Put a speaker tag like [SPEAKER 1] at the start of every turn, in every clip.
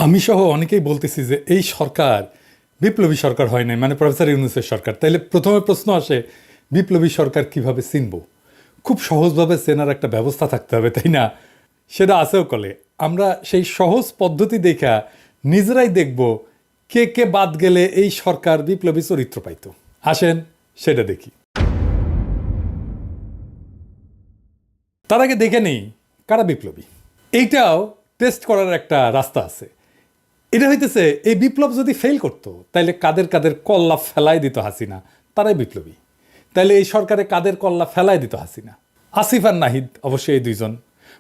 [SPEAKER 1] আমি সহ অনেকেই বলতেছি যে এই সরকার বিপ্লবী সরকার হয় নাই, মানে প্রফেসর ইউনূসের সরকার। তাইলে প্রথমে প্রশ্ন আসে, বিপ্লবী সরকার কিভাবে চিনব? খুব সহজভাবে চেনার একটা ব্যবস্থা থাকতে হবে, তাই না? সেটা আছেও কলে। আমরা সেই সহজ পদ্ধতি দেখা নিজেরাই দেখব কে কে বাদ গেলে এই সরকার বিপ্লবী চরিত্র পাইত। আসেন সেটা দেখি। তার আগে দেখে নেই কারা বিপ্লবী। এইটাও টেস্ট করার একটা রাস্তা আছে। এটা হইতেছে, এই বিপ্লব যদি ফেল করতো তাইলে কাদের কাদের কল্লা ফেলাই দিত হাসিনা, তারাই বিপ্লবী। তাইলে এই সরকারে কাদের কল্লা ফেলাই দিত হাসিনা? আসিফ আর নাহিদ অবশ্যই এই দুইজন।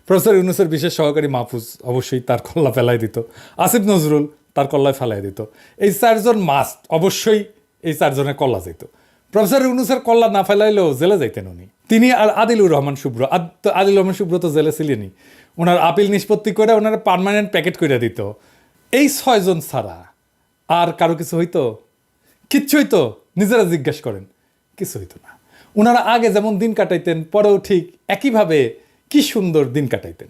[SPEAKER 1] প্রফেসর ইউনূসের বিশেষ সহকারী মাহফুজ অবশ্যই তার কল্লা ফেলাই দিত। আসিফ নজরুল তার কল্লায় ফেলাই দিত। এই চারজন মাস্ট, অবশ্যই এই চারজনের কল্লা যেত। প্রফেসর ইউনূসের কল্লা না ফেলাইলেও জেলে যাইতেন উনি। তিনি আর আদিলুর রহমান শুভ্র। আদিলুর রহমান শুভ্র তো জেলে ছিলেনই। ওনার আপিল নিষ্পত্তি করে ওনারা পার্মানেন্ট প্যাকেট করে দিত। এই ছয়জন ছাড়া আর কারো কিছু হইতো? কিচ্ছু হইতো? নিজেরা জিজ্ঞেস করেন, কিছু হইতো না। ওনারা আগে যেমন দিন কাটাইতেন, পরেও ঠিক একইভাবে কি সুন্দর দিন কাটাইতেন।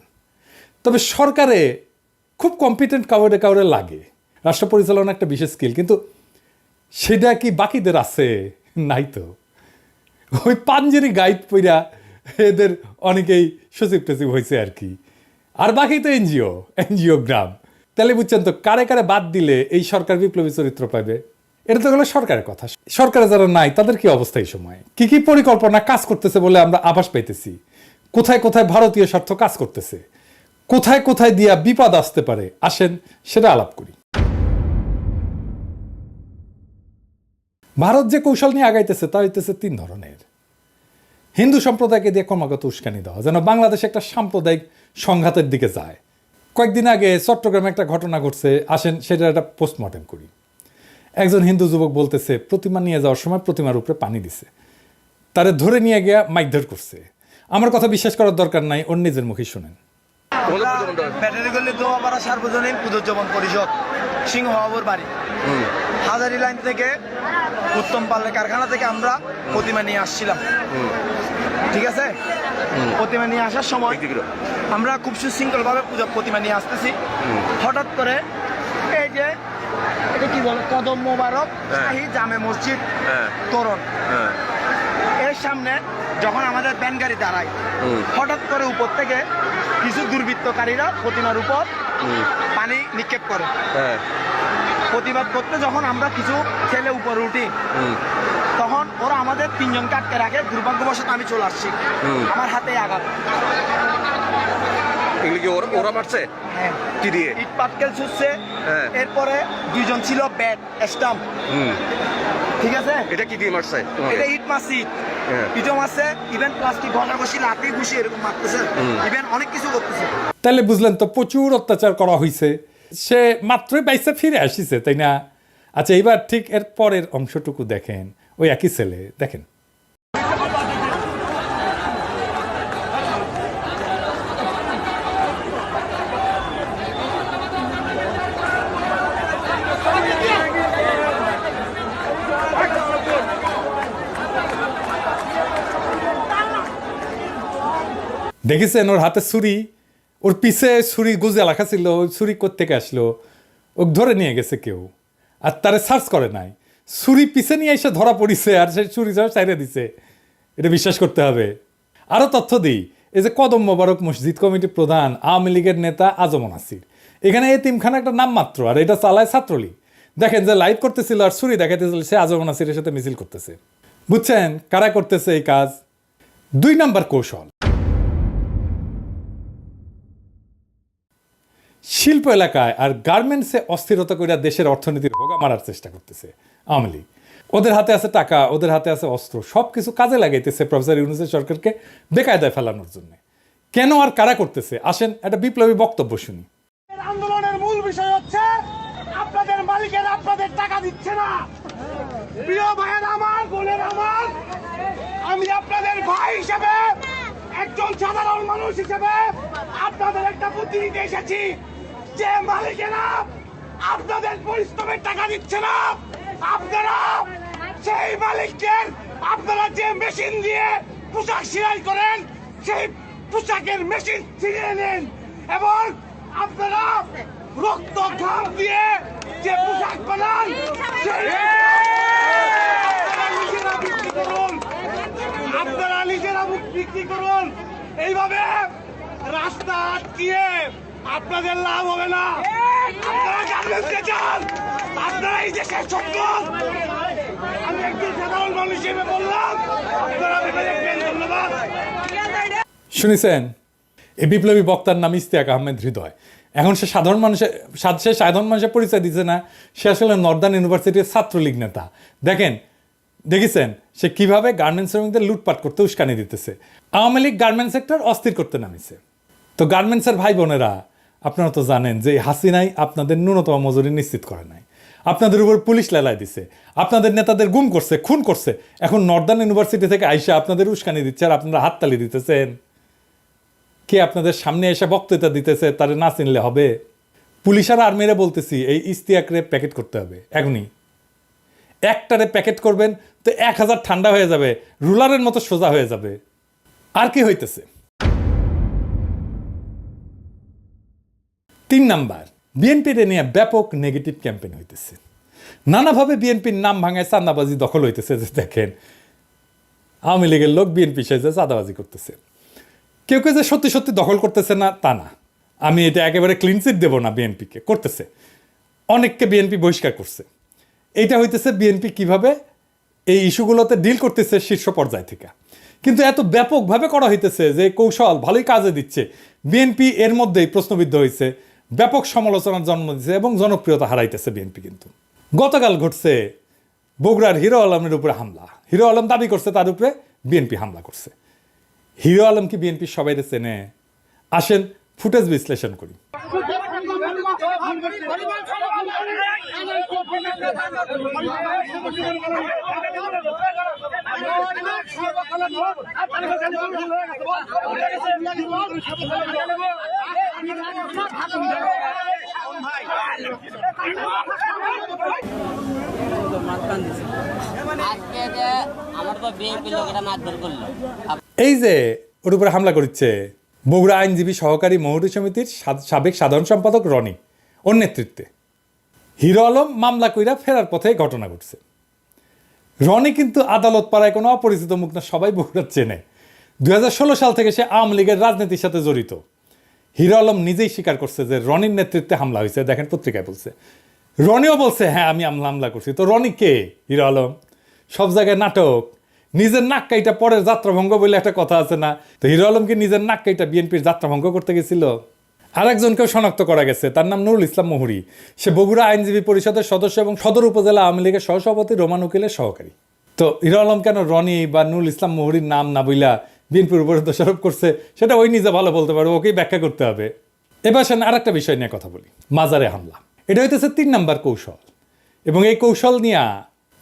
[SPEAKER 1] তবে সরকারে খুব কম্পিটেন্ট কাউরে কাউরে লাগে। রাষ্ট্র পরিচালনা একটা বিশেষ স্কিল, কিন্তু সেটা কি বাকিদের আছে? নাই তো। ওই পাঞ্জেরি গাইড পইরা এদের অনেকেই সচিব টচিব হয়েছে আর কি। আর বাকি তো এনজিও গ্রাম। তাহলে বুঝছেন তো, কারে কারে বাদ দিলে এই সরকার বিপ্লবী চরিত্র পাবে? এটা তো হলো সরকারের কথা। সরকারে যারা নাই তাদের কি অবস্থা এই সময়? কি কি পরিকল্পনা কাজ করতেছে বলে আমরা আভাস পাইতেছি? কোথায় কোথায় ভারতীয় স্বার্থ কাজ করতেছে? কোথায় কোথায় দিয়া বিপদ আসতে পারে? আসেন সেটা আলাপ করি। ভারত যে কৌশল নিয়ে আগাইতেছে তা হইতেছে তিন ধরনের। হিন্দু সম্প্রদায়কে দিয়ে ক্রমাগত উস্কানি দেওয়া, যেন বাংলাদেশ একটা সাম্প্রদায়িক সংঘাতের দিকে যায়। কয়েকদিন আগে চট্টগ্রামে একটা ঘটনা ঘটছে, আসেন সেটা একটা পোস্টমর্টেম করি। একজন হিন্দু যুবক বলতেছে প্রতিমা নিয়ে যাওয়ার সময় প্রতিমার উপরে পানি দিছে, তারে ধরে নিয়ে গিয়া মারধর করছে। আমার কথা বিশ্বাস করার দরকার নাই, ওর নিজের মুখে শুনেন।
[SPEAKER 2] ব্যাটারিগল্লি দোয়াপাড়া সার্বজনীন পুজোজ্জীবন পরিষদ সিংহবাবুর বাড়ি হাজারি লাইন থেকে উত্তম পাল্লে কারখানা থেকে আমরা প্রতিমা নিয়ে আসছিলাম। ঠিক আছে, প্রতিমা নিয়ে আসার সময় আমরা খুব সুশৃঙ্খলভাবে পূজা প্রতিমা নিয়ে আসতেছি। হঠাৎ করে এই যে এটা কি বলে, কদম মোবারক শাহী জামে মসজিদ তোরণ, এর সামনে যখন আমাদের ভ্যান গাড়ি দাঁড়ায়, হঠাৎ করে উপর থেকে কিছু দুর্বৃত্তকারীরা প্রতিমার উপর পানি নিক্ষেপ করে। প্রতিবাদ করতে যখন আমরা কিছু ছেলে উপরে উঠি, তখন ওরা আমাদের তিনজনকে আটকে রাখে। দুর্ভাগ্যবশত আমি চলে আসছি, আমার হাতে আঘাত।
[SPEAKER 3] ওরা মারছে?
[SPEAKER 2] হ্যাঁ।
[SPEAKER 3] কি দিয়ে?
[SPEAKER 2] ইট পাটকেল ছুটছে। এরপরে দুইজন ছিল ব্যাট স্টাম্প। ঠিক আছে,
[SPEAKER 3] এটা কি দিয়ে মারছে?
[SPEAKER 2] এটা ইট মারছি, ইটও মারছে, ইভেন প্লাস্টিক ঘষা ঘষি লাঠি ঘুষি এরকম মারতেছে, ইভেন অনেক কিছু করতেছে।
[SPEAKER 1] তাহলে বুঝলেন তো, প্রচুর অত্যাচার করা হয়েছে। সে মাত্রই বাইসে ফিরে আসিছে, তাই না? আচ্ছা, এইবার ঠিক এর পরের অংশটুকু দেখেন। ওই একই ছেলে, দেখেন। দেখেছেন ওর হাতে ছুরি, ওর পিছে ছুরি গুজে লেখা ছিল। ওই ছুরি কোত্থেকে আসলো? ও ধরে নিয়ে গেছে কেউ, আর তারে সার্চ করে নাই। ছুরি পিছে নিয়ে এসে ধরা পড়িছে, আর সেই ছুরি যা চাইরে দিছে। এটা বিশ্বাস করতে হবে। আরও তথ্য দিই, এই যে কদম মোবারক মসজিদ কমিটির প্রধান আওয়ামী লীগের নেতা আজম নাসির, এখানে এতিমখানা একটা নাম মাত্র, আর এটা চালায় ছাত্রলীগ। দেখেন যে লাইভ করতেছিল আর ছুরি দেখাইতেছিল, সে আজম নাসিরের সাথে মিছিল করতেছে। বুঝছেন কারা করতেছে এই কাজ? 2 নম্বর কৌশল, শিল্প এলাকায় আর গার্মেন্টসে অস্থিরতা করে দেশের অর্থনীতির হোগা মারার চেষ্টা করতেছে আওয়ামী লীগ। ওদের হাতে আছে টাকা, ওদের হাতে আছে অস্ত্র, সব কিছু কাজে লাগাইতেছে প্রফেসর ইউনূসের সরকারকে বেকায়দায় ফেলানোর জন্য। কেন আর কারা করতেছে? আসেন একটা বিপ্লবী বক্তব্য শুনি।
[SPEAKER 4] আন্দোলনের মূল বিষয় হচ্ছে আপনাদের মালিকেরা আপনাদের টাকা দিচ্ছে না। প্রিয় ভাইয়ের আমার, বোনের আমার, আমি আপনাদের ভাই হিসেবে, একজন সাধারণ মানুষ হিসেবে আপনাদের একটা বুদ্ধি দিতে এসেছি যে মালিকেরা আপনাদের পরিশ্রমের টাকা দিচ্ছে না। আপনারা সেই মালিকদের, আপনারা যে মেশিন দিয়ে পোশাক সেলাই করেন, সেই পোশাকের মেশিন ছিনিয়ে নেন এবং আপনারা রক্ত ঘাম দিয়ে যে পোশাক বানান সেই আপনারা নিজেরা বিক্রি করুন, আপনারা নিজেরা বিক্রি করুন। এইভাবে রাস্তা আটকিয়ে আপনাদের লাভ হবে না। আপনারা গার্মেন্টসে যান, আপনারা এই দেশের সম্পদ। আমি একজন সাধারণ মানুষ হিসেবে বললাম, আপনারা ভেবে দেখবেন। ধন্যবাদ।
[SPEAKER 1] শুনেছেন, এই বিপ্লবী বক্তার নাম ইশতিয়াক আহমেদ হৃদয়। এখন সে সাধারণ মানুষের পরিচয় দিচ্ছে না, সে আসলে নর্দার্ন ইউনিভার্সিটির ছাত্রলীগ নেতা। দেখেছেন সে কিভাবে গার্মেন্টস শ্রমিকদের লুটপাট করতে উস্কানি দিতেছে। আওয়ামী লীগ গার্মেন্টস সেক্টর অস্থির করতে নামিছে। তো গার্মেন্টসের ভাই বোনেরা, আপনারা তো জানেন যে হাসিনাই আপনাদের ন্যূনতম মজুরি নিশ্চিত করে নাই, আপনাদের উপর পুলিশ লেলাই দিছে, আপনাদের নেতাদের গুম করছে, খুন করছে। এখন নর্দার্ন ইউনিভার্সিটি থেকে আইসা আপনাদের উস্কানি দিচ্ছে আর আপনারা হাততালি দিতেছেন। কে আপনাদের সামনে এসে বক্তৃতা দিতেছে তারে না চিনলে হবে? পুলিশ আর আর্মিরা বলতেছি এই ইশতিয়াকরে প্যাকেট করতে হবে এখনই। একটারে প্যাকেট করবেন তো 1000 ঠান্ডা হয়ে যাবে, রুলারের মতো সোজা হয়ে যাবে। আর কি হইতেছে? 3 নাম্বার, বিএনপির নিয়ে ব্যাপক নেগেটিভ ক্যাম্পেইন হইতেছে। নানাভাবে বিএনপির নাম ভাঙায় চাঁদাবাজি দখল হইতেছে। যে দেখেন আওয়ামী লীগের লোক বিএনপি সাথে চাঁদাবাজি করতেছে। কেউ কেউ যে সত্যি সত্যি দখল করতেছে না তা না, আমি এটা একেবারে ক্লিনচিট দেবো না। বিএনপিকে করতেছে, অনেককে বিএনপি বহিষ্কার করছে। এইটা হইতেছে বিএনপি কিভাবে এই ইস্যুগুলোতে ডিল করতেছে শীর্ষ পর্যায় থেকে। কিন্তু এত ব্যাপকভাবে করা হইতেছে যে কৌশল ভালোই কাজে দিচ্ছে। বিএনপি এর মধ্যেই প্রশ্নবিদ্ধ হয়েছে, ব্যাপক সমালোচনার জন্ম দিচ্ছে এবং জনপ্রিয়তা হারাইতেছে বিএনপি। কিন্তু গতকাল ঘটছে বগুড়ার হিরো আলমের উপরে হামলা। হিরো আলম দাবি করছে তার উপরে বিএনপি হামলা করছে। হিরো আলম কি বিএনপির সবাই চেনে? আসেন ফুটেজ বিশ্লেষণ করি। এই যে ওর উপরে হামলা করছে বগুড়া আইনজীবী সহকারী মহড়ি সমিতির সাবেক সাধারণ সম্পাদক রনি, ওর নেতৃত্বে। হিরো আলম মামলা কইরা ফেরার পথে ঘটনা ঘটছে। রনি কিন্তু আদালত পাড়ায় কোনো অপরিচিত মুখ না, সবাই বগুড়া চেনে। 2016 সাল থেকে সে আওয়ামী লীগের রাজনীতির সাথে জড়িত। হিরো আলম নিজেই স্বীকার করছে যে রনির নেতৃত্বে হামলা হয়েছে। দেখেন পত্রিকায় বলছে, রনিও বলছে হ্যাঁ আমি হামলা করছি। তো রনি কে? হিরো আলম। সব জায়গায় নাটক, নিজের নাক কাইটা পরের যাত্রাভঙ্গ বলে একটা কথা আছে না? তো হিরো আলম কি নিজের নাক কাইটা বিএনপির যাত্রাভঙ্গ করতে গেছিল? আরেকজনকেও শনাক্ত করা গেছে, তার নাম নুরুল ইসলাম মুহুরী। সে বগুড়া আইনজীবী পরিষদের সদস্য এবং সদর উপজেলা আওয়ামী লীগের সহসভাপতি রোমান উকিলের সহকারী। তো হিরো আলম কেন রনি বা নুরুল ইসলাম মুহুরীর নাম না বইলা বিএনপির উপরে দোষারোপ করছে সেটা ওই নিজে ভালো বলতে পারবে, ওকেই ব্যাখ্যা করতে হবে। এবার সেন আর একটা বিষয় নিয়ে কথা বলি, মাজারে হামলা। এটা হইতেছে 3 নাম্বার কৌশল, এবং এই কৌশল নিয়ে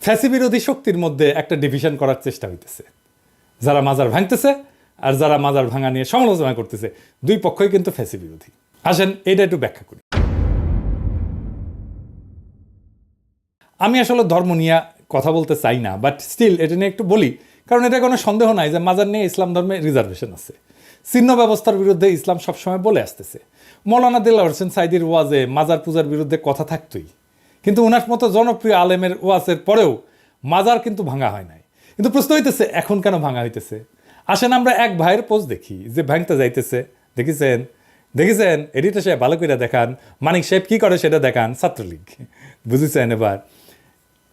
[SPEAKER 1] ফ্যাসি বিরোধী শক্তির মধ্যে একটা ডিভিশন করার চেষ্টা হইতেছে। যারা মাজার ভাঙতেছে আর যারা মাজার ভাঙা নিয়ে সমালোচনা করতেছে, দুই পক্ষই কিন্তু ফ্যাসি বিরোধী। আসেন এটা একটু ব্যাখ্যা করি। আমি আসলে ধর্ম নিয়ে কথা বলতে চাই না, বাট স্টিল এটা নিয়ে একটু বলি, কারণ এটা কোনো সন্দেহ নাই যে মাজার নিয়ে ইসলাম ধর্মে রিজার্ভেশন আছে। চিহ্ন ব্যবস্থার বিরুদ্ধে ইসলাম সবসময় বলে আসতেছে। মৌলানা দেলাওয়ার হোসেন সাইদির ওয়াজে মাজার পূজার বিরুদ্ধে কথা থাকতোই, কিন্তু ওনার মতো জনপ্রিয় আলেমের ওয়াজের পরেও মাজার কিন্তু ভাঙা হয় নাই। কিন্তু প্রশ্ন হইতেছে এখন কেন ভাঙা হইতেছে? আসেন আমরা এক ভাইয়ের পোস্ট দেখি যে ভাঙতে যাইতেছে। দেখেছেন এডিটর সাহেব ভালো করে দেখান, মানিক সাহেব কি করে সেটা দেখান, ছাত্রলীগ। বুঝেছেন? এবার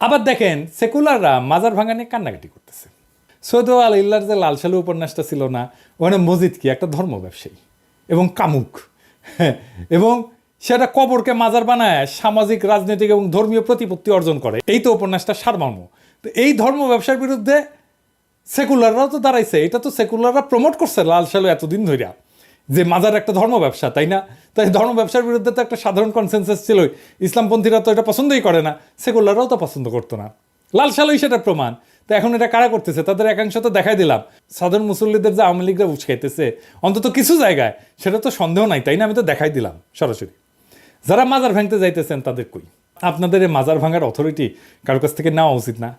[SPEAKER 1] আবার দেখেন সেকুলাররা মাজার ভাঙা নিয়ে কান্নাকাটি করতেছে। সৈয়দ আলিল্লার যে লাল সালু উপন্যাসটা ছিল না, ওখানে মজিদ কি একটা ধর্ম ব্যবসায়ী এবং কামুক, এবং সেটা কবরকে মাজার বানায় সামাজিক, রাজনৈতিক এবং ধর্মীয় প্রতিপত্তি অর্জন করে। এই তো উপন্যাসটা সারমর্ম। তো এই ধর্ম ব্যবসার বিরুদ্ধে সেকুলাররাও তো দাঁড়াইছে। এটা তো সেকুলাররা প্রমোট করছে লাল সালু এতদিন ধরিয়া, যে মাজার একটা ধর্ম ব্যবসা, তাই না? তাই ধর্ম ব্যবসার বিরুদ্ধে তো একটা সাধারণ কনসেনসাস ছিলই। ইসলামপন্থীরা তো এটা পছন্দই করে না, সেকুলাররাও তো পছন্দ করতো না। লাল সালুই সেটা প্রমাণ। তো এখন এটা কারা করতেছে? তাদের একাংশ তো দেখাই দিলাম। সাধারণ মুসল্লিদের যে আওয়ামী লীগরা উস্কাইতেছে অন্তত কিছু জায়গায়, সেটা তো সন্দেহ নাই, তাই না? আমি তো দেখাই দিলাম সরাসরি। যারা মাজার ভাঙতে যাইতেছেন তাদের কই? আপনাদের এই মাজার ভাঙার অথরিটি কারোর কাছ থেকে নেওয়া উচিত না?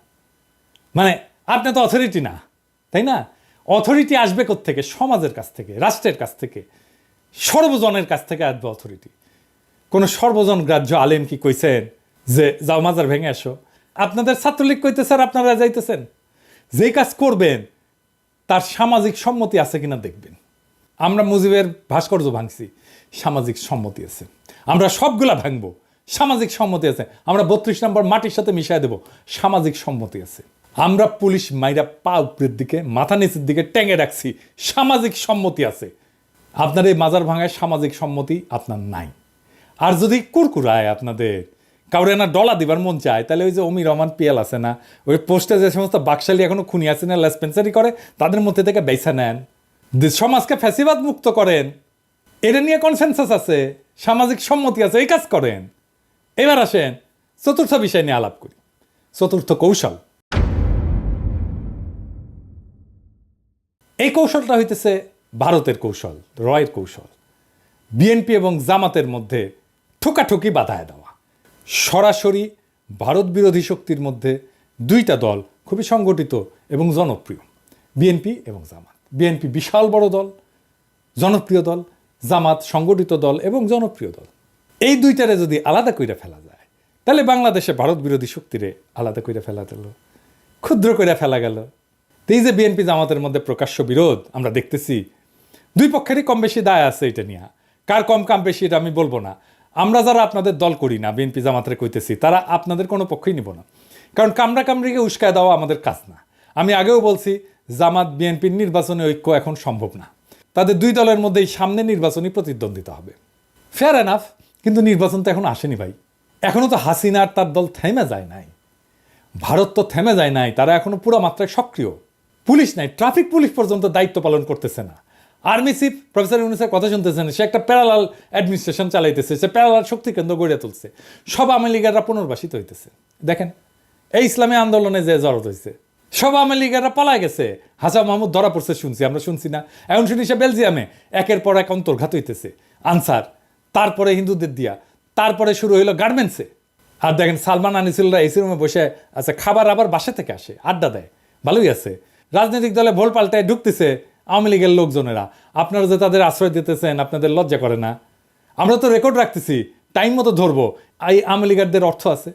[SPEAKER 1] মানে আপনি তো অথরিটি না, তাই না? অথরিটি আসবে কোত্থেকে? সমাজের কাছ থেকে, রাষ্ট্রের কাছ থেকে, সর্বজনের কাছ থেকে আসবে অথরিটি। কোনো সর্বজন গ্রাহ্য আলেম কি কইছেন যে যাও মাজার ভেঙে আসো? আপনাদের ছাত্রলীগ কইতেছে আর আপনারা যাইতেছেন। যেই কাজ করবেন তার সামাজিক সম্মতি আছে কিনা দেখবেন। আমরা মুজিবের ভাস্কর্য ভাঙছি, সামাজিক সম্মতি আছে। আমরা সবগুলা ভাঙবো, সামাজিক সম্মতি আছে। আমরা 32 নম্বর মাটির সাথে মিশাই দেব, সামাজিক সম্মতি আছে। আমরা পুলিশ মাইরা পা উপরের দিকে মাথা নিচের দিকে টেঙে রাখছি, সামাজিক সম্মতি আছে। আপনার এই মাজার ভাঙায় সামাজিক সম্মতি আপনার নাই। আর যদি কুরকুরায় আপনাদের কাউরে না ডলা দিবার মন চায়, তাহলে ওই যে অমি রহমান পিয়াল আছে না, ওই পোস্টে যে সমস্ত বাকশালী এখনো খুনি আছে না, লেসপেন্সারি করে, তাদের মধ্যে থেকে বেছে নেন, সমাজকে ফ্যাসিবাদ মুক্ত করেন। এটা নিয়ে কনসেনসাস আছে, সামাজিক সম্মতি আছে, এই কাজ করেন। এবার আসেন চতুর্থ বিষয় নিয়ে আলাপ করি, চতুর্থ কৌশল। এই কৌশলটা হইতেছে ভারতের কৌশল, রয়ের কৌশল। বিএনপি এবং জামাতের মধ্যে ঠোকাঠুকি বাধায় দেওয়া। সরাসরি ভারত বিরোধী শক্তির মধ্যে দুইটা দল খুবই সংগঠিত এবং জনপ্রিয়, বিএনপি এবং জামাত। বিএনপি বিশাল বড় দল, জনপ্রিয় দল, জামাত সংগঠিত দল এবং জনপ্রিয় দল। এই দুইটারে যদি আলাদা করে ফেলা যায়, তাহলে বাংলাদেশে ভারত বিরোধী শক্তিরে আলাদা করে ফেলা গেল, ক্ষুদ্র করে ফেলা গেল। এই যে বিএনপি জামাতের মধ্যে প্রকাশ্য বিরোধ আমরা দেখতেছি, দুই পক্ষেরই কম বেশি দায় আছে এটা নিয়ে। কার কম কাম বেশি এটা আমি বলবো না। আমরা যারা আপনাদের দল করি না, বিএনপি জামাতের কইতেছি, তারা আপনাদের কোনো পক্ষই নিব না, কারণ কামড়া কামড়িকে উস্কায় দেওয়া আমাদের কাজ না। আমি আগেও বলছি, জামাত বিএনপির নির্বাচনী ঐক্য এখন সম্ভব না। তাদের দুই দলের মধ্যেই সামনে নির্বাচনী প্রতিদ্বন্দ্বিতা হবে, ফেয়ার এনাফ। কিন্তু নির্বাচন তো এখন আসেনি ভাই। এখনও তো হাসিনা আর তার দল থেমে যায় নাই, ভারত তো থেমে যায় নাই, তারা এখনো পুরো মাত্রায় সক্রিয়। পুলিশ নাই, ট্রাফিক পুলিশ পর্যন্ত দায়িত্ব পালন করতেছে না। আর্মি চিফ প্রফেসর ইউনূসের কথা শুনতেছেন, সে একটা প্যারালাল অ্যাডমিনিস্ট্রেশন চালাইতেছে, সে প্যারালাল শক্তি কেন্দ্র গড়ে তুলছে। সব আওয়ামী লীগাররা পুনর্বাসিত হইতেছে। দেখেন এই ইসলামী আন্দোলনে যে জড়ত হয়েছে, সব আওয়ামী লীগাররা পালায় গেছে। হাসান মাহমুদ ধরা পড়ছে শুনছি, আমরা শুনছি না? এখন শুনি সে বেলজিয়ামে একের পর এক অন্তর্ঘাত হইতেছে, আনসার, তারপরে হিন্দুদের দিয়া, তারপরে শুরু হইলো গার্মেন্টসে। আর দেখেন সালমান আনিসুলরা এসি রুমে বসে আছে, খাবার আবার বাসা থেকে আসে, আড্ডা দেয়, ভালোই আছে। রাজনৈতিক দলে ভোল পাল্টায় ঢুকতেছে আওয়ামী লীগের লোকজনেরা। আপনারা যে তাদের আশ্রয় দিতেছেন, আপনাদের লজ্জা করে না? আমরা তো রেকর্ড রাখতেছি, টাইম মতো ধরবো। এই আওয়ামী লীগারদের অর্থ আছে।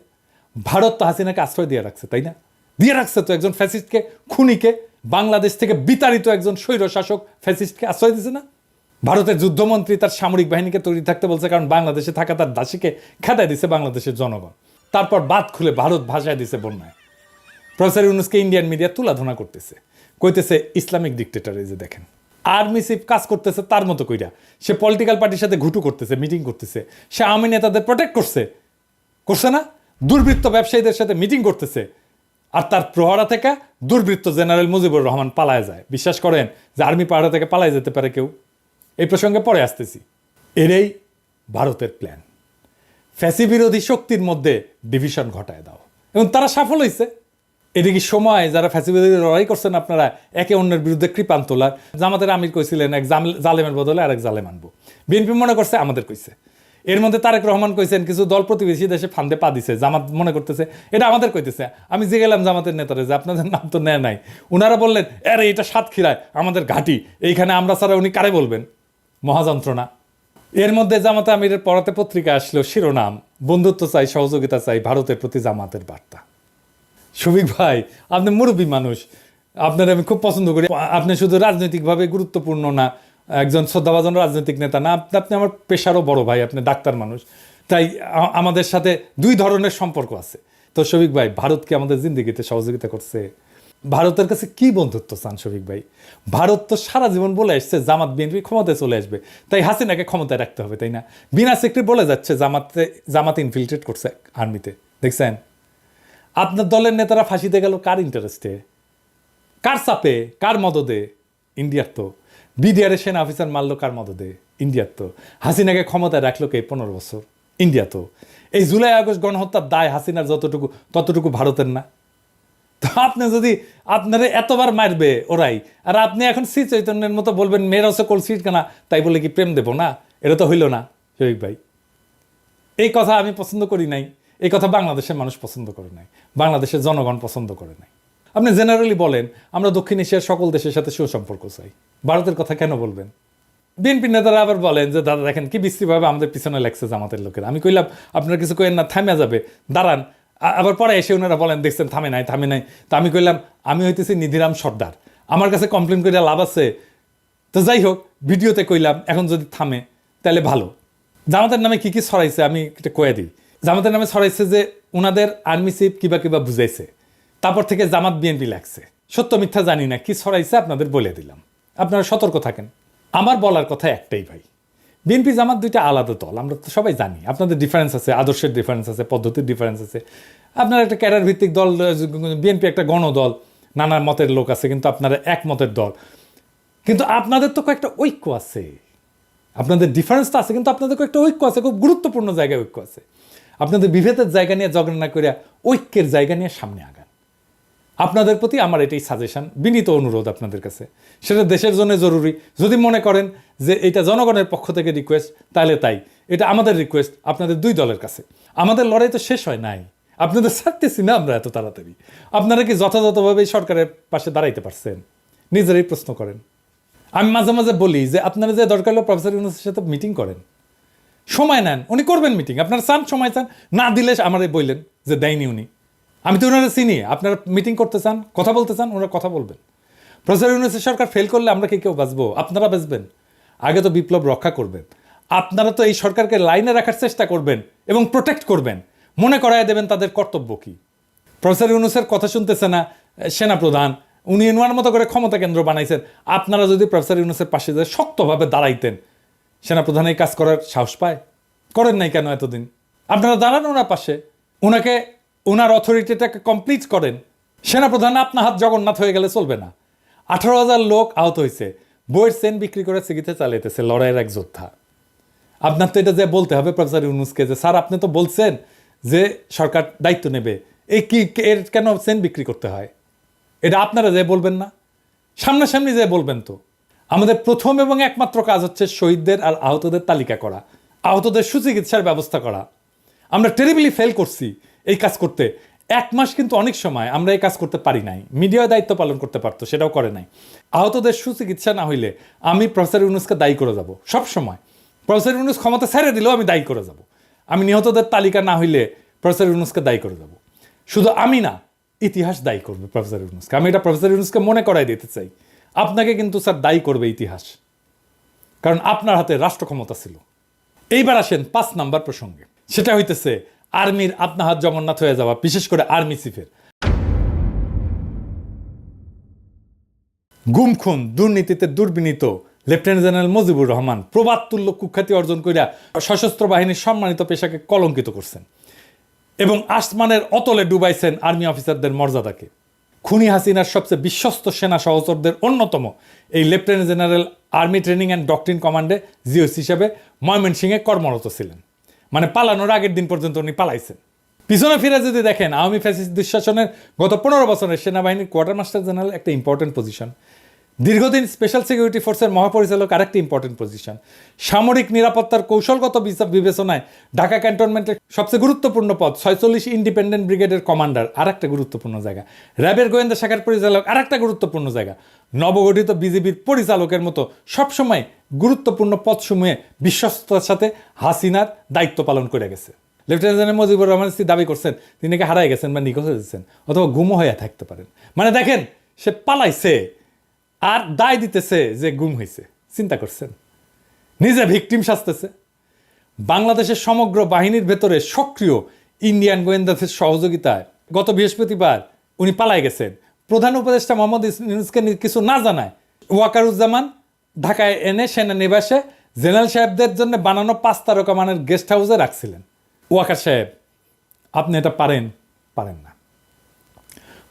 [SPEAKER 1] ভারত তো হাসিনাকে আশ্রয় দিয়ে রাখছে, তাই না? দিয়ে রাখছে তো, একজন ফ্যাসিস্টকে, খুনিকে, বাংলাদেশ থেকে বিতাড়িত একজন স্বৈর শাসক ফ্যাসিস্টকে আশ্রয় দিছে না? ভারতের যুদ্ধমন্ত্রী তার সামরিক বাহিনীকে তৈরি থাকতে বলছে, কারণ বাংলাদেশে থাকা তার দাসীকে খেদায় দিছে বাংলাদেশের জনগণ। তারপর বাদ খুলে ভারত ভাষায় দিছে বন্যায়। প্রফেসর ইউনূসকে ইন্ডিয়ান মিডিয়া তুলাধনা করতেছে, কইতেছে ইসলামিক ডিক্টেটর। এই যে দেখেন, আর্মি চিফ কাজ করতেছে তার মতো কইরা, সে পলিটিক্যাল পার্টির সাথে ঘুটু করতেছে, মিটিং করতেছে, সে আওয়ামী নেতাদের প্রোটেক্ট করছে না? দুর্বৃত্ত ব্যবসায়ীদের সাথে মিটিং করতেছে, আর তার প্রহরা থেকে দুর্বৃত্ত জেনারেল মুজিবুর রহমান পালায় যায়। বিশ্বাস করেন যে আর্মি পাহাড়া থেকে পালায় যেতে পারে কেউ? এই প্রসঙ্গে পরে আসতেছি। এরই ভারতের প্ল্যান, ফ্যাসি বিরোধী শক্তির মধ্যে ডিভিশন ঘটায় দাও, এবং তারা সফল হয়েছে। এটা কি সময় যারা ফ্যাসি বিরোধী লড়াই করছেন আপনারা একে অন্যের বিরুদ্ধে কৃপান তোলার? জামাতের আমির কইছিলেন এক জালেমের বদলে আরেক জালেম আনবো, বিএনপি মনে করছে আমাদের কইছে। এর মধ্যে তারেক রহমান কইছেন কিছু দল প্রতিবেশী দেশে ফান্দে পা দিছে, জামাত মনে করতেছে এটা আমাদের কইতেছে। আমি যে গেলাম জামাতের নেতারে যে আপনাদের নাম তো নেয় নাই, ওনারা বললেন আরে এটা সাতক্ষীরায় আমাদের ঘাঁটি, এইখানে আমরা ছাড়া উনি কারে বলবেন? মহাযন্ত্রণা। এর মধ্যে জামাতে আমিরের পড়াতে পত্রিকা আসলো, শিরোনাম বন্ধুত্ব চাই, সহযোগিতা চাই, ভারতের প্রতি জামাতের বার্তা। শফিক ভাই, আপনি মুরব্বী মানুষ, আপনার আমি খুব পছন্দ করি। আপনি শুধু রাজনৈতিকভাবে গুরুত্বপূর্ণ না, একজন শ্রদ্ধাভাজন রাজনৈতিক নেতা না, আপনি আমার পেশারও বড় ভাই, আপনি ডাক্তার মানুষ, তাই আমাদের সাথে দুই ধরনের সম্পর্ক আছে। তো শফিক ভাই, ভারত কি আমাদের জিন্দিগিতে সহযোগিতা করছে? ভারতের কাছে কি বন্ধুত্ব চান শফিক ভাই? ভারত তো সারা জীবন বলে আসছে জামাত বিএনপি ক্ষমতায় চলে আসবে, তাই হাসিনাকে ক্ষমতায় রাখতে হবে, তাই না? বিনা সেক্রেটারি বলে যাচ্ছে জামাত ইনফিল্ট্রেট করছে আর্মিতে। দেখছেন আপনার দলের নেতারা ফাঁসিতে গেল কার ইন্টারেস্টে, কার চাপে, কার মদদে? ইন্ডিয়ার তো। বিডিআরের সেনা অফিসার মারলো কার মদদে? ইন্ডিয়ার তো। হাসিনাকে ক্ষমতায় রাখলো কে 15 বছর? ইন্ডিয়া তো। এই জুলাই আগস্ট গণহত্যার দায় হাসিনার ততটুকু ভারতের না? তো আপনি যদি আপনারা এতবার মারবে ওরাই, আর আপনি এখন শ্রী চৈতন্যের মতো বলবেন মেয়েরা সকল সিট কেনা, তাই বলে কি প্রেম দেবো না? এটা তো হইল না শফিক ভাই। এই কথা আমি পছন্দ করি নাই, এই কথা বাংলাদেশের মানুষ পছন্দ করে নাই, বাংলাদেশের জনগণ পছন্দ করে নাই। আপনি জেনারেলি বলেন আমরা দক্ষিণ এশিয়ার সকল দেশের সাথে সুসম্পর্ক চাই, ভারতের কথা কেন বলবেন? বিএনপি নেতারা আবার বলেন যে দাদা দেখেন কি বিশ্রীভাবে আমাদের পিছনে লাগছে জামাতের লোকেরা। আমি কইলাম আপনারা কিছু কইেন না, থামে যাবে, দাঁড়ান। আবার পরে এসে ওনারা বলেন দেখছেন থামে নাই। তো আমি কইলাম আমি হইতেছি নিধিরাম সর্দার, আমার কাছে কমপ্লেন করে লাভ আছে? তো যাই হোক, ভিডিওতে কইলাম এখন যদি থামে তাহলে ভালো। জামাতের নামে কি কি ছড়াইছে আমি এটা কয়ে দিই। জামাতের নামে ছড়াইছে যে ওনাদের আর্মি চিফ কিবা বুঝাইছে, তারপর থেকে জামাত বিএনপি লাগছে। সত্য মিথ্যা জানি না, কি ছড়াইছে আপনাদের বলে দিলাম, আপনারা সতর্ক থাকেন। আমার বলার কথা একটাই ভাই, বিএনপি জামাত দুইটা আলাদা দল, আমরা তো সবাই জানি। আপনাদের ডিফারেন্স আছে, আদর্শের ডিফারেন্স আছে, পদ্ধতির ডিফারেন্স আছে। আপনার একটা ক্যাডার ভিত্তিক দল, বিএনপি একটা গণদল, নানা মতের লোক আছে, কিন্তু আপনারা এক মতের দল। কিন্তু আপনাদের তো কয়েকটা ঐক্য আছে, আপনাদের ডিফারেন্স তো আছে, কিন্তু আপনাদের কয়েকটা ঐক্য আছে, খুব গুরুত্বপূর্ণ জায়গায় ঐক্য আছে। আপনাদের বিভেদের জায়গা নিয়ে ঝগড়া না করিয়া ঐক্যের জায়গা নিয়ে সামনে আগান। আপনাদের প্রতি আমার এটাই সাজেশন, বিনীত অনুরোধ আপনাদের কাছে। সেটা দেশের জন্য জরুরি। যদি মনে করেন যে এটা জনগণের পক্ষ থেকে রিকোয়েস্ট, তাহলে তাই। এটা আমাদের রিকোয়েস্ট আপনাদের দুই দলের কাছে। আমাদের লড়াই তো শেষ হয় নাই, আপনাদের ছাড়তেছি না আমরা এত তাড়াতাড়ি। আপনারা কি যথাযথভাবে সরকারের পাশে দাঁড়াইতে পারছেন? নিজেরাই প্রশ্ন করেন। আমি মাঝে মাঝে বলি যে আপনারা যে দরকার হলো প্রফেসর ইউনূসের সাথে মিটিং করেন, সময় নেন, উনি করবেন মিটিং। আপনারা চান, সময় চান, না দিলে আমারে বললেন যে দেয়নি উনি। আমি তো ওনারা চিনি। আপনারা মিটিং করতে চান, কথা বলতে চান, ওনারা কথা বলবেন। প্রফেসর ইউনূসের সরকার ফেল করলে আমরা কি কেউ বাঁচবো? আপনারা বাঁচবেন। আগে তো বিপ্লব রক্ষা করবেন। আপনারা তো এই সরকারকে লাইনে রাখার চেষ্টা করবেন এবং প্রোটেক্ট করবেন, মনে করায় দেবেন তাদের কর্তব্য কি। প্রফেসর ইউনূসের কথা শুনতেছে না সেনাপ্রধান, উনি ওনার মতো করে ক্ষমতা কেন্দ্র বানাইছেন। আপনারা যদি প্রফেসর ইউনূসের পাশে যে শক্তভাবে দাঁড়াইতেন, সেনাপ্রধান এই কাজ করার সাহস পায়? করেন নাই কেন এতদিন? আপনারা দাঁড়ান ওনার পাশে, ওনাকে, ওনার অথরিটিটাকে কমপ্লিট করেন। সেনাপ্রধান আপনার হাত জগন্নাথ হয়ে গেলে চলবে না। 18,000 লোক আহত হয়েছে, বইয়ের চেন বিক্রি করে চিকিৎসা চালাইতেছে লড়াইয়ের এক যোদ্ধা। আপনার তো এটা যে বলতে হবে প্রফেসর ইউনূসকে যে স্যার আপনি তো বলছেন যে সরকার দায়িত্ব নেবে, এই কি এর কেন চেন বিক্রি করতে হয়? এটা আপনারা যে বলবেন না, সামনাসামনি যে বলবেন। তো আমাদের প্রথম এবং একমাত্র কাজ হচ্ছে শহীদদের আর আহতদের তালিকা করা, আহতদের সুচিকিৎসার ব্যবস্থা করা। আমরা টেরিবলি ফেল করছি এই কাজ করতে। 1 মাস কিন্তু অনেক সময় আমরা এই কাজ করতে পারি নাই। মিডিয়া দায়িত্ব পালন করতে পারতো, সেটাও করে নাই। আহতদের সুচিকিৎসা না হইলে আমি প্রফেসর ইউনূসকে দায়ী করে যাব সব সময়। প্রফেসর ইউনূস ক্ষমতা ছেড়ে দিলেও আমি দায়ী করে যাব। আমি নিহতদের তালিকা না হইলে প্রফেসর ইউনূসকে দায়ী করে যাব। শুধু আমি না, ইতিহাস দায়ী করবে প্রফেসর ইউনূসকে। আমি এটা প্রফেসর ইউনূসকে মনে করাই দিতে চাই। আপনাকে কিন্তু স্যার দায়ী করবে ইতিহাস, কারণ আপনার হাতে রাষ্ট্র ক্ষমতা ছিল। এইবার আসেন 5 নাম্বার প্রসঙ্গে, সেটা হইতেছে আর্মির আপনার হাত জগন্নাথ হয়ে যাওয়া, বিশেষ করে আর্মি চিফের। গুম খুন দুর্নীতিতে দুর্বিনীত লেফটেন্যান্ট জেনারেল মুজিবুর রহমান প্রবাদতুল্য কুখ্যাতি অর্জন করিয়া সশস্ত্র বাহিনীর সম্মানিত পেশাকে কলঙ্কিত করছেন এবং আসমানের অতলে ডুবাইছেন আর্মি অফিসারদের মর্যাদাকে। খুনি হাসিনার সবচেয়ে বিশ্বস্ত সেনা সহচরদের অন্যতম এই lieutenant general army training and doctrine কমান্ডে জিওস হিসেবে ময়মনসিংহে কর্মরত ছিলেন। মানে পালানোর আগের দিন পর্যন্ত উনি পালাইছেন। পিছনে ফিরে যদি দেখেন, আওয়ামী ফ্যাসিস্ট দুঃশাসনের গত 15 বছরের সেনাবাহিনীর কোয়ার্টার মাস্টার জেনারেল একটা ইম্পর্টেন্ট পজিশন, দীর্ঘদিন স্পেশাল সিকিউরিটি ফোর্সের মহাপরিচালক আরেকটি ইম্পর্টেন্ট পজিশন, সামরিক নিরাপত্তার কৌশলগত বিবেচনায় ঢাকা ক্যান্টনমেন্টের সবচেয়ে গুরুত্বপূর্ণ পদ 46 ইন্ডিপেন্ডেন্ট ব্রিগেডের কমান্ডার আরেকটা গুরুত্বপূর্ণ জায়গা, র্যাবের গোয়েন্দা শাখার পরিচালক আরেকটা গুরুত্বপূর্ণ জায়গা, নবগঠিত বিজিবির পরিচালকের মতো সবসময় গুরুত্বপূর্ণ পদসমূহে বিশ্বস্ততার সাথে হাসিনার দায়িত্ব পালন করে গেছে। লেফটেন্যান্ট জেনারেল মুজিবুর রহমান দাবি করছেন তিনি নাকি হারাই গেছেন বা নিখোঁজ হয়েছেন অথবা গুমও হয়ে থাকতে পারেন। মানে দেখেন, সে পালাইছে আর দায় দিতেছে যে গুম হয়েছে। চিন্তা করছেন? নিজে ভিকটিম সাজতেছে। বাংলাদেশের সমগ্র বাহিনীর ভেতরে সক্রিয় ইন্ডিয়ান গোয়েন্দাদের সহযোগিতায় গত বৃহস্পতিবার উনি পালাই গেছেন। প্রধান উপদেষ্টা মোহাম্মদ ইউনূসকে কিছু না জানায় ওয়াকারুজ্জামান ঢাকায় এনে সেনানিবাসে জেনারেল সাহেবদের জন্য বানানো 5 তারকা মানের গেস্ট হাউসে রাখছিলেন। ওয়াকার সাহেব, আপনি এটা পারেন না।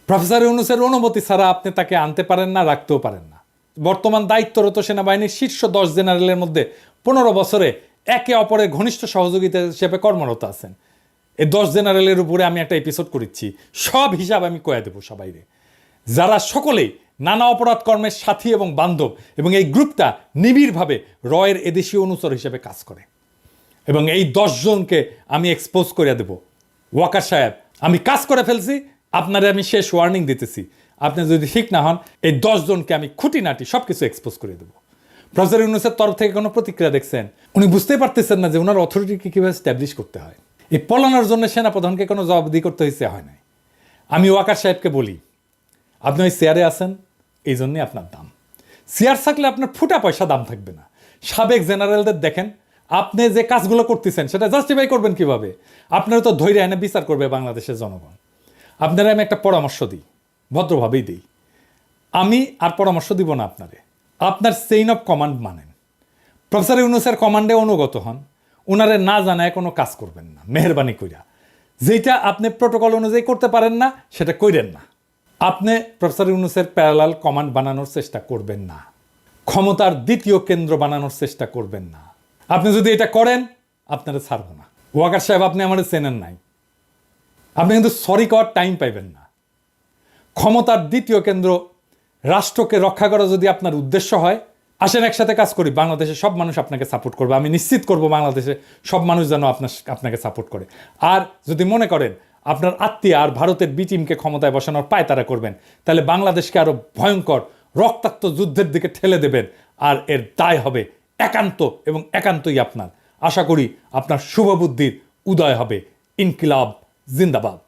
[SPEAKER 1] প্রফেসর ইউনূসের অনুমতি ছাড়া আপনি তাকে আনতে পারেন না, রাখতেও পারেন না। বর্তমান দায়িত্বরত সেনাবাহিনীর শীর্ষ 10 জেনারেলের মধ্যে 15 বছরে একে অপরের ঘনিষ্ঠ সহযোগিতা হিসেবে কর্মরত আছেন। এই 10 জেনারেলের উপরে আমি একটা এপিসোড করেছি, সব হিসাব আমি কয়ে দেবো সবাইরে, যারা সকলেই নানা অপরাধ কর্মের সাথী এবং বান্ধব, এবং এই গ্রুপটা নিবিড়ভাবে রয়ের এদেশীয় অনুচর হিসেবে কাজ করে। এবং এই 10 জনকে আমি এক্সপোজ করে দেব। ওয়াকার সাহেব, আমি কাজ করে ফেলছি, আপনারে আমি শেষ ওয়ার্নিং দিতেছি। আপনি যদি ঠিক না হন, এই 10 জনকে আমি খুঁটিনাটি সব কিছু এক্সপোজ করে দেব। প্রফেসর ইউনূসের তরফ থেকে কোনো প্রতিক্রিয়া দেখছেন? উনি বুঝতেই পারতেছেন না যে ওনার অথরিটিকে কীভাবে স্ট্যাবলিশ করতে হয়। এই পলানোর জন্য সেনাপ্রধানকে কোনো জবাবদিহি করতে হয়েছে হয় নাই। আমি ওয়াকার সাহেবকে বলি, আপনি ওই চেয়ারে আছেন, এই জন্যই আপনার দাম। চেয়ার থাকলে আপনার ফুটা পয়সা দাম থাকবে না। সাবেক জেনারেলদের দেখেন, আপনি যে কাজগুলো করতেছেন সেটা জাস্টিফাই করবেন কিভাবে? আপনারা তো ধৈর্য এনে বিচার করবে বাংলাদেশের জনগণ। আপনারা আমি একটা পরামর্শ দিই, ভদ্রভাবেই দিই। আমি আর পরামর্শ দিব না আপনারে। আপনার চেইন অফ কমান্ড মানেন। প্রফেসর ইউনূসের কমান্ডে অনুগত হন। ওনারে না জানায় কোনো কাজ করবেন না, মেহরবানি কইরা। যেটা আপনি প্রোটোকল অনুযায়ী করতে পারেন না সেটা কইরেন না। আপনি প্রফেসর ইউনূসের প্যারালাল কমান্ড বানানোর চেষ্টা করবেন না। ক্ষমতার দ্বিতীয় কেন্দ্র বানানোর চেষ্টা করবেন না। আপনি যদি এটা করেন, আপনারা ছাড়বো না। ওয়াকার সাহেব, আপনি আমার চেনেন নাই। আপনি কিন্তু সরি করার টাইম পাইবেন না। ক্ষমতার দ্বিতীয় কেন্দ্র রাষ্ট্রকে রক্ষা করা যদি আপনার উদ্দেশ্য হয়, আসেন একসাথে কাজ করি। বাংলাদেশের সব মানুষ আপনাকে সাপোর্ট করবে। আমি নিশ্চিত করব বাংলাদেশে সব মানুষ যেন আপনাকে সাপোর্ট করে। আর যদি মনে করেন আপনার আত্মীয় আর ভারতের বি টিমকে ক্ষমতায় বসানোর পায়তারা করবেন, তাহলে বাংলাদেশকে আরো ভয়ঙ্কর রক্তাক্ত যুদ্ধের দিকে ঠেলে দেবেন। আর এর দায় হবে একান্ত এবং একান্তই আপনার। আশা করি আপনার শুভবুদ্ধির উদয় হবে। ইনকিলাব জিন্দাবাদ।